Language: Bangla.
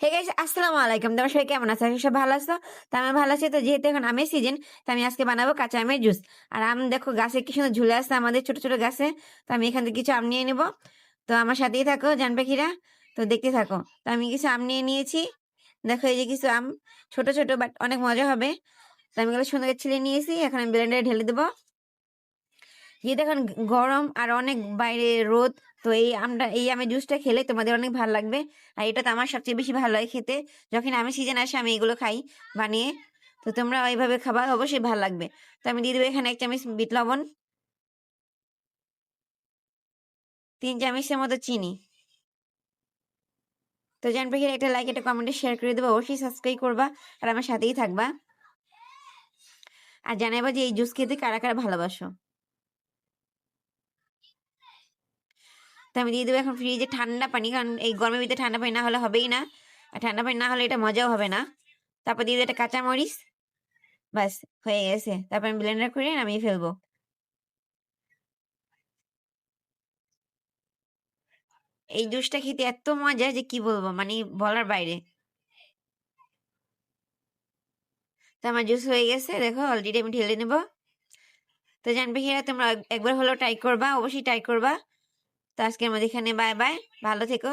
হে গাইস, আসসালামু আলাইকুম। তোমার সবাই কেমন আছো? সব ভালো আছো? তো আমি ভালো আছি। তো যেহেতু এখন আমের সিজন, তো আমি আজকে বানাবো কাঁচা আমের জুস। আর আম দেখো গাছে কি সুন্দর ঝুলে আসছে আমাদের ছোট ছোট গাছে। তো আমি এখান থেকে কিছু আম নিয়ে নিবো। তো আমার সাথেই থাকো জান পাখিরা। তো দেখতে থাকো। তো আমি কিছু আম নিয়ে নিয়েছি। দেখো এই যে কিছু আম, ছোট ছোট বাট অনেক মজা হবে। তো আমি এগুলো সুন্দর করে ছিলে নিয়েছি। এখন আমি ব্লেন্ডারে ঢেলে দেবো। যেহেতু এখন গরম আর অনেক বাইরে রোদ, তো এই আমের জুসটা খেলে তোমাদের অনেক ভালো লাগবে। আর এটা তো আমার সবচেয়ে বেশি ভালো লাগে খেতে। যখন আমের সিজন আসে আমি এগুলো খাই বানিয়ে। তো তোমরা ওইভাবে খাবার অবশ্যই ভালো লাগবে। তো আমি দিয়ে দেবো এখানে 1 চামচ বিট লবণ, 3 চামচের মতো চিনি। তো জান পাখির একটা লাইক, একটা কমেন্টে শেয়ার করে দেবো, অবশ্যই সাবস্ক্রাইব করবা আর আমার সাথেই থাকবা। আর জানাইবা যে এই জুস খেতে কারা কারা ভালোবাসো। তো আমি দিয়ে দেবো এখন ফ্রিজে ঠান্ডা পানি, কারণ এই গরমের ভিতরে ঠান্ডা পানি না হলে হবেই না। আর ঠান্ডা পানি না হলে এটা মজাও হবে না। তারপর দিয়ে দেবো একটা কাঁচামরিচ। ব্যাস, হয়ে গেছে। তারপর আমি ব্লেন্ডার করে নামিয়ে ফেলবো। এই জুসটা খেতে এত মজা যে কি বলবো, মানে বলার বাইরে। তো আমার জুস হয়ে গেছে, দেখো অলরেডি আমি ঢেলে নেবো। তো জানবে কি, তোমরা একবার হলেও ট্রাই করবা, অবশ্যই ট্রাই করবা। তো আজকের মধ্যে এখানে বাই বাই, ভালো থেকো।